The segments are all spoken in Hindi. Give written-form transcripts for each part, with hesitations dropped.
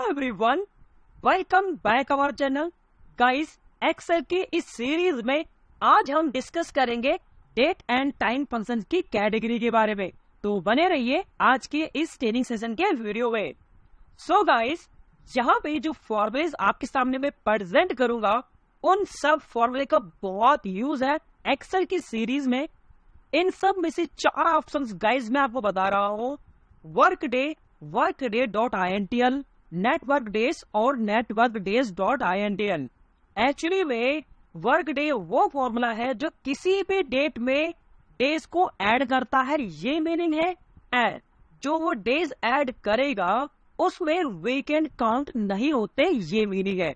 Everyone, welcome back our channel. Guys, Excel के इस सीरीज में आज हम डिस्कस करेंगे डेट एंड टाइम फंक्शन की कैटेगरी के बारे में। तो बने रहिए आज के इस ट्रेनिंग सेशन के वीडियो में। सो गाइस, यहाँ पे जो फॉर्मूलेज आपके सामने मैं प्रेजेंट करूंगा, उन सब फॉर्मूले का बहुत यूज है एक्सेल की सीरीज में। इन सब में से 4 ऑप्शंस गाइस मैं आपको बता रहा हूँ: workday.intl, network days और network days.intl। एक्चुअली में वर्कडे वो फॉर्मूला है जो किसी भी डेट में डेज को ऐड करता है, ये मीनिंग है। एंड जो वो डेज ऐड करेगा उसमें वीकेंड काउंट नहीं होते, ये मीनिंग है।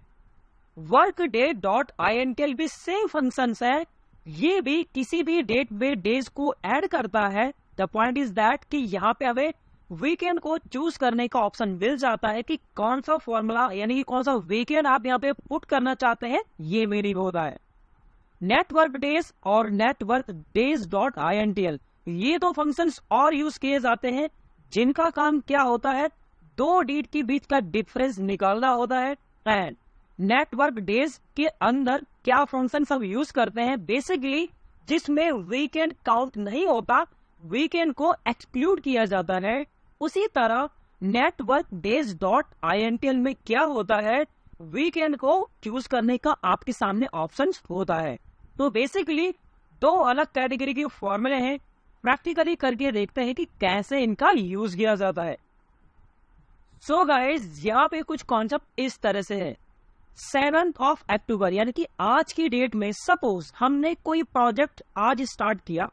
workday.intl भी सेम फंक्शंस है, ये भी किसी भी डेट में डेज को ऐड करता है। द पॉइंट इज दैट कि यहाँ पे हमें वीकेंड को चूज करने का ऑप्शन मिल जाता है कि कौन सा फॉर्मूला यानी कि कौन सा वीकेंड आप यहाँ पे पुट करना चाहते हैं, ये मीनिंग होता है। नेटवर्क डेज और नेटवर्क डेज.intl ये दो फंक्शंस और यूज किए जाते हैं जिनका काम क्या होता है, दो डेट के बीच का डिफरेंस निकालना होता है। एंड नेटवर्क डेज के अंदर क्या फंक्शन सब यूज करते हैं, बेसिकली जिसमें वीकेंड काउंट नहीं होता, वीकेंड को एक्सक्लूड किया जाता है। उसी तरह नेटवर्क डेज.intl में क्या होता है, वीकेंड को चूज करने का आपके सामने ऑप्शन होता है। तो बेसिकली दो अलग कैटेगरी के फॉर्मूले हैं, प्रैक्टिकली करके देखते हैं कि कैसे इनका यूज किया जाता है। सो गाइस, यहाँ पे कुछ कॉन्सेप्ट इस तरह से है। 7 अक्टूबर यानी कि आज की डेट में सपोज हमने कोई प्रोजेक्ट आज स्टार्ट किया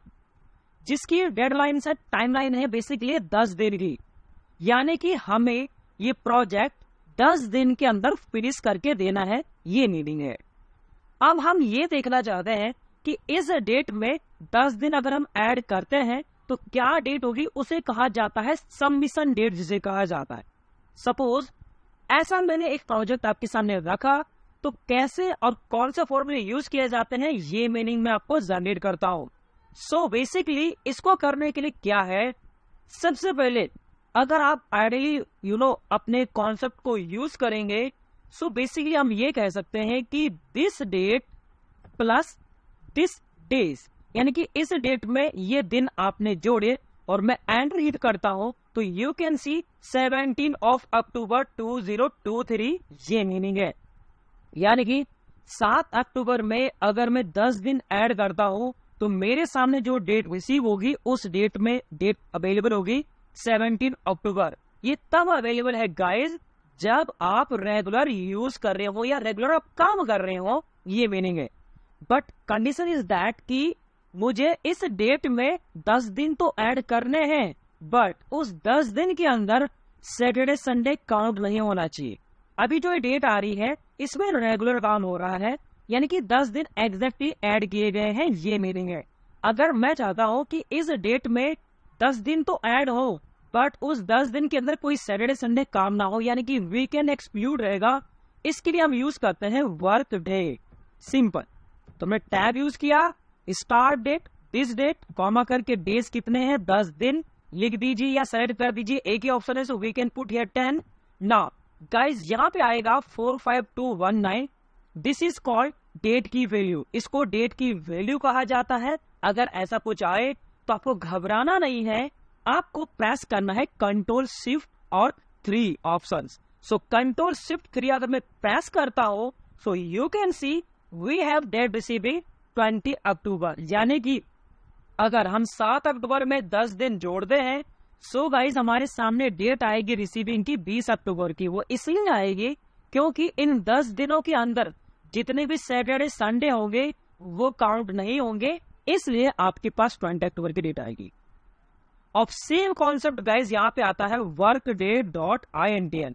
जिसकी डेडलाइन से टाइमलाइन है बेसिकली 10 दिन की, यानी कि हमें ये प्रोजेक्ट 10 दिन के अंदर फिनिश करके देना है, ये मीनिंग है। अब हम ये देखना चाहते हैं कि इस डेट में 10 दिन अगर हम ऐड करते हैं तो क्या डेट होगी, उसे कहा जाता है सबमिशन डेट, जिसे कहा जाता है। सपोज ऐसा मैंने एक प्रोजेक्ट आपके सामने रखा, तो कैसे और कौन से फॉर्मूले यूज किए जाते हैं, ये मीनिंग मैं आपको जनरेट करता हूँ। सो बेसिकली इसको करने के लिए क्या है, सबसे पहले अगर आप आइडियली अपने कॉन्सेप्ट को यूज करेंगे, सो बेसिकली हम ये कह सकते हैं कि this date plus this days, यानी कि इस डेट में ये दिन आपने जोड़े और मैं एंटर हिट करता हूं तो यू कैन सी 17 अक्टूबर 2023, ये मीनिंग है। यानी कि 7 अक्टूबर में अगर मैं 10 दिन ऐड करता हूं तो मेरे सामने जो डेट रिसीव होगी उस डेट में डेट अवेलेबल होगी 17 अक्टूबर। ये तब अवेलेबल है गाइज जब आप रेगुलर यूज कर रहे हो या रेगुलर आप काम कर रहे हो, ये मीनिंग है। बट कंडीशन इज दैट कि मुझे इस डेट में 10 दिन तो ऐड करने हैं, बट उस 10 दिन के अंदर सैटरडे संडे काउंट नहीं होना चाहिए। अभी जो डेट आ रही है इसमें रेगुलर काम हो रहा है, यानी कि 10 दिन एग्जैक्टली ऐड किए गए हैं, ये मीनिंग है। अगर मैं चाहता हूं कि इस डेट में 10 दिन तो ऐड हो बट उस 10 दिन के अंदर कोई सैटरडे संडे काम ना हो, यानी कि वीकेंड एक्सक्लूड रहेगा, इसके लिए हम यूज करते हैं वर्क डे। सिंपल। तो मैं टैब यूज किया, start date, this date, comma करके डेज कितने हैं 10 दिन लिख दीजिए या सेलेक्ट कर दीजिए, एक ही ऑप्शन है, so we can put here 10। Now guys, यहाँ पे आएगा 45219, दिस इज कॉल्ड डेट की वैल्यू। इसको डेट की वैल्यू कहा जाता है। अगर ऐसा कुछ आए तो आपको घबराना नहीं है, आपको प्रेस करना है कंट्रोल शिफ्ट और 3 ऑप्शंस। सो कंट्रोल शिफ्ट 3 अगर मैं प्रेस करता हूं so you can see we have date receiving 20 October, यानी कि अगर हम 7 अक्टूबर में 10 दिन जोड़ते हैं, सो गाइज हमारे सामने डेट आएगी रिसीविंग की 20 अक्टूबर की। वो इसलिए आएगी क्योंकि इन 10 दिनों के अंदर जितने भी सैटरडे संडे होंगे वो काउंट नहीं होंगे, इसलिए आपके पास 20 अक्टूबर की डेट आएगी। अब सेम कॉन्सेप्ट गाइज यहाँ पे आता है workday.intl,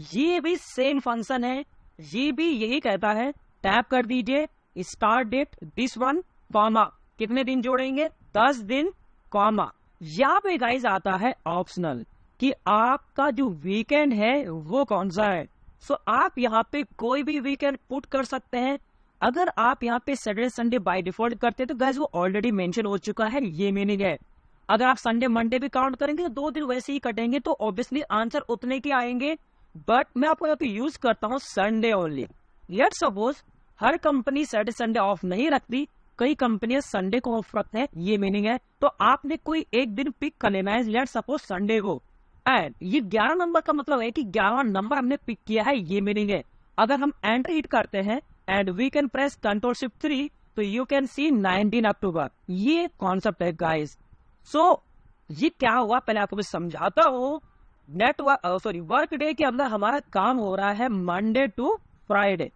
ये भी सेम फंक्शन है, ये भी यही कहता है। टैप कर दीजिए, start date this one, comma कितने दिन जोड़ेंगे 10 दिन, कॉमा यहाँ पे गाइज आता है ऑप्शनल कि आपका जो वीकेंड है वो कौन सा है। सो आप यहाँ पे कोई भी वीकेंड पुट कर सकते हैं। अगर आप यहाँ पे सैटरडे संडे बाय डिफॉल्ट करते हैं तो गाइज वो ऑलरेडी मेंशन हो चुका है, ये मीनिंग है। अगर आप संडे मंडे भी काउंट करेंगे तो 2 दिन वैसे ही कटेंगे, तो ऑब्वियसली आंसर उतने के आएंगे बट मैं आपको यहाँ पे यूज करता हूँ Sunday only. Let's suppose her company Saturday Sunday off नहीं रखती, कई कंपनियां संडे को ऑफ रखते हैं, ये मीनिंग है। तो आपने कोई एक दिन पिक कर लेना है, लेट्स सपोज संडे को, एंड ये 11 नंबर का मतलब है कि 11 नंबर हमने पिक किया है, ये मीनिंग है। अगर हम एंटर हिट करते हैं and we can press Ctrl+Shift+3 तो यू कैन सी 19 अक्टूबर। ये कॉन्सेप्ट है गाइस। सो ये क्या हुआ पहले आपको मैं समझाता हूँ। वर्क डे के अंदर हमारा काम हो रहा है मंडे टू फ्राइडे,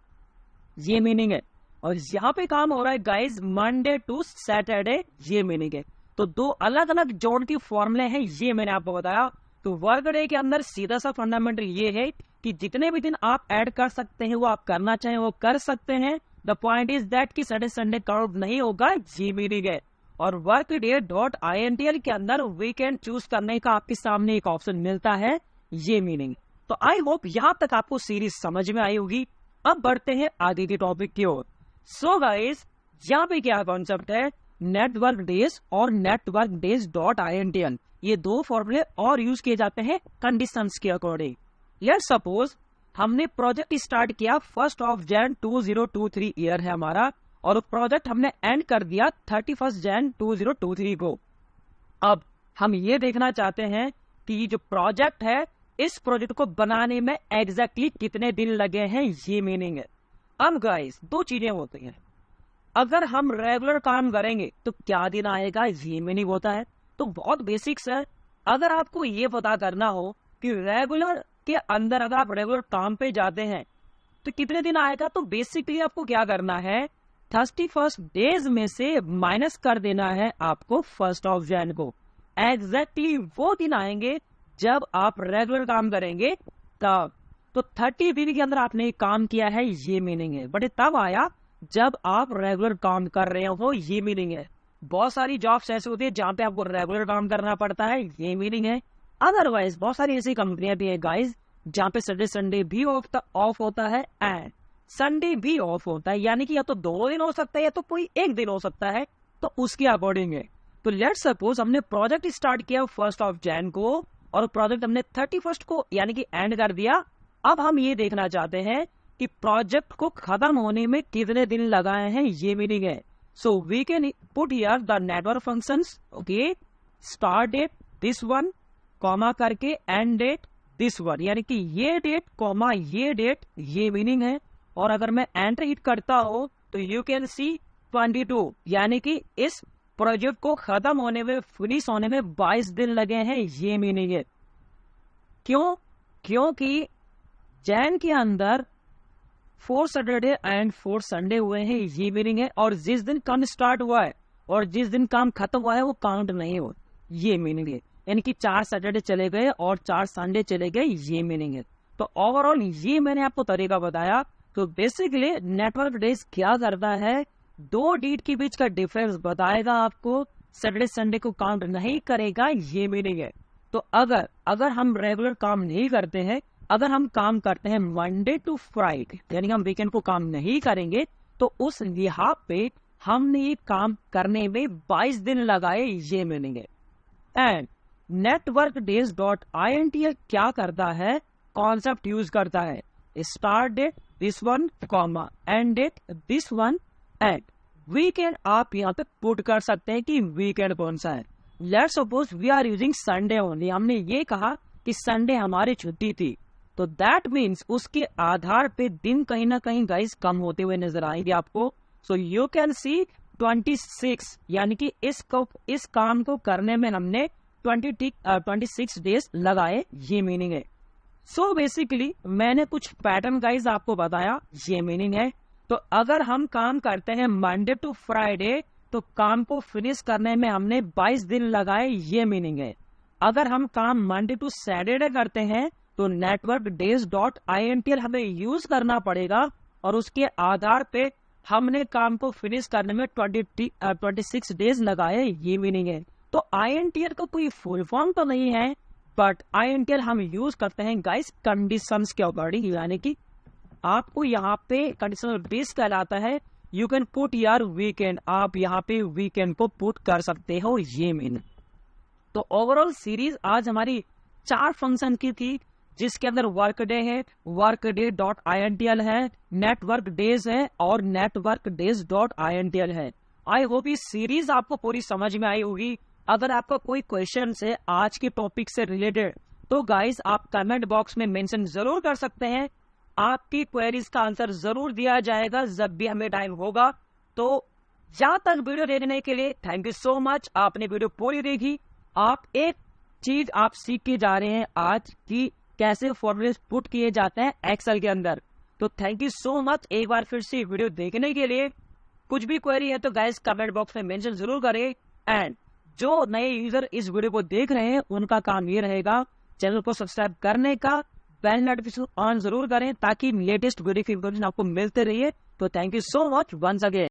ये मीनिंग है। और यहाँ पे काम हो रहा है गाइस मंडे टू सैटरडे, ये मीनिंग है। तो दो अलग अलग जोन की फॉर्मूले हैं, ये मैंने आपको बताया। तो वर्क डे के अंदर सीधा सा फंडामेंटल ये है कि जितने भी दिन आप ऐड कर सकते हैं वो आप करना चाहें वो कर सकते हैं। द पॉइंट इज दैट कि सैटरडे संडे काउंट नहीं होगा, ये मीनिंग है। और वर्क डे .intl के अंदर वीकेंड चूज करने का आपके सामने एक ऑप्शन मिलता है, ये मीनिंग। तो आई होप यहाँ तक आपको सीरीज समझ में आई होगी। अब बढ़ते हैं आगे के टॉपिक की ओर। सो गाइस यहाँ पे क्या कॉन्सेप्ट है, नेटवर्क डेज और नेटवर्क डेज .intl, ये दो फॉर्मूले और यूज किए जाते हैं कंडीशंस के अकॉर्डिंग। लेट्स सपोज हमने प्रोजेक्ट स्टार्ट किया 1 Jan 2023 ईयर है हमारा, और प्रोजेक्ट हमने एंड कर दिया 31 Jan 2023 को। अब हम ये देखना चाहते हैं कि जो प्रोजेक्ट है इस प्रोजेक्ट को बनाने में एग्जैक्टली कितने दिन लगे हैं, ये मीनिंग है। अब गाइस दो चीजें होती हैं, अगर हम रेगुलर काम करेंगे तो क्या दिन आएगा, ये मीनिंग होता है। तो बहुत बेसिक्स है। अगर आपको ये पता करना हो कि रेगुलर के अंदर अगर आप रेगुलर काम पे जाते हैं तो कितने दिन आएगा, तो बेसिकली आपको क्या करना है, 31 डेज में से माइनस कर देना है आपको 1 Jan को। एग्जैक्टली वो दिन आएंगे जब आप रेगुलर काम करेंगे तब। तो 30 दिन के अंदर आपने काम किया है, ये मीनिंग है। बट तब आया जब आप रेगुलर काम कर रहे हो, ये मीनिंग है। बहुत सारी जॉब्स ऐसे होती है जहाँ पे आपको रेगुलर काम करना पड़ता है, ये मीनिंग है। अदरवाइज बहुत सारी ऐसी कंपनियां भी है गाइस जहाँ पे सैटरडे संडे भी ऑफ होता है एंड संडे भी ऑफ होता है, यानी कि या तो 2 दिन हो सकता है या तो कोई एक दिन हो सकता है, तो उसके अकॉर्डिंग है। तो लेट्स सपोज हमने प्रोजेक्ट स्टार्ट किया 1 Jan को और प्रोजेक्ट हमने 31 को यानी कि एंड कर दिया। अब हम ये देखना चाहते हैं कि प्रोजेक्ट को खत्म होने में कितने दिन लगाए हैं, ये मीनिंग है। So we can put here the network functions, okay, start date this one, comma करके एंड डेट दिस वन, यानी कि ये डेट कॉमा ये डेट, ये मीनिंग है। और अगर मैं एंटर हिट करता हूँ तो यू कैन सी 22, यानी कि इस प्रोजेक्ट को खत्म होने में, फिनिश होने में 22 दिन लगे हैं, ये मीनिंग है। क्यों? क्योंकि जैन के अंदर 4 सैटरडे एंड 4 संडे हुए हैं, ये मीनिंग है। और जिस दिन काम स्टार्ट हुआ है और जिस दिन काम खत्म हुआ है वो काउंट नहीं हो, ये मीनिंग है। यानी कि 4 सैटरडे चले गए और 4 संडे चले गए, ये मीनिंग है। तो ओवरऑल ये मैंने आपको तरीका बताया। तो बेसिकली नेटवर्क डेज क्या करता है, 2 डेट के बीच का डिफरेंस बताएगा आपको, सैटरडे संडे को काउंट नहीं करेगा, ये मीनिंग है। तो अगर हम रेगुलर काम नहीं करते हैं, अगर हम काम करते हैं मंडे टू फ्राइडे, यानी हम वीकेंड को काम नहीं करेंगे, तो उस लिहाज पे हमने ये काम करने में 22 दिन लगाए, ये मीनिंग है। एंड नेटवर्क डेज .intl क्या करता है, कॉन्सेप्ट यूज करता है, start date this one, comma and date this one, and weekend आप यहाँ पे पुट कर सकते हैं कि वीकेंड कौन सा है। Let's suppose we are using Sunday only, हमने ये कहा कि संडे हमारी छुट्टी थी, तो दैट मीन्स उसके आधार पे दिन कहीं ना कहीं गाइस कम होते हुए नजर आएंगे आपको। सो यू कैन सी 26, यानी कि इस काम को करने में हमने 26 डेज लगाए, ये मीनिंग है। सो बेसिकली मैंने कुछ पैटर्न गाइस आपको बताया, ये मीनिंग है। तो अगर हम काम करते हैं मंडे टू फ्राइडे तो काम को फिनिश करने में हमने 22 दिन लगाए, ये मीनिंग है। अगर हम काम मंडे टू सैटरडे करते हैं तो नेटवर्क डेज .intl हमें यूज करना पड़ेगा और उसके आधार पे हमने काम को फिनिश करने में 26 डेज लगाए, ये मीनिंग है। तो intl का कोई फुल फॉर्म तो नहीं है, बट intl हम यूज करते हैं गाइस कंडीशंस के अकॉर्डिंग, यानी कि आपको यहाँ पे कंडीशनल बेस कहलाता है। यू कैन पुट यार वीकेंड, आप यहाँ पे वीकेंड को पुट कर सकते हो, ये मीनिंग। तो ओवरऑल सीरीज आज हमारी 4 फंक्शन की थी, जिसके अंदर वर्क डे है, workday.intl है, नेटवर्क डेज है और networkdays.intl है। आई होप ये सीरीज आपको पूरी समझ में आई होगी। अगर आपका कोई क्वेश्चन है आज के टॉपिक से रिलेटेड तो गाइस आप कमेंट बॉक्स में मेंशन जरूर कर सकते हैं। आपकी क्वेरीज का आंसर जरूर दिया जाएगा जब भी हमें टाइम होगा। तो जहां तक वीडियो देखने के लिए थैंक यू सो मच। आपने वीडियो पूरी देखी, आप एक चीज आप सीख के जा रहे हैं आज कि कैसे फॉर्मूलेस पुट किए जाते हैं एक्सेल के अंदर। तो थैंक यू सो मच एक बार फिर से वीडियो देखने के लिए। कुछ भी क्वेरी है तो गाइस कमेंट बॉक्स में मेंशन जरूर करें। एंड जो नए यूजर इस वीडियो को देख रहे हैं उनका काम ये रहेगा चैनल को सब्सक्राइब करने का, बेल नोटिफिकेशन ऑन जरूर करें ताकि लेटेस्ट वीडियो की इन्फॉर्मेशन आपको मिलते रहिए। तो thank you so much once again.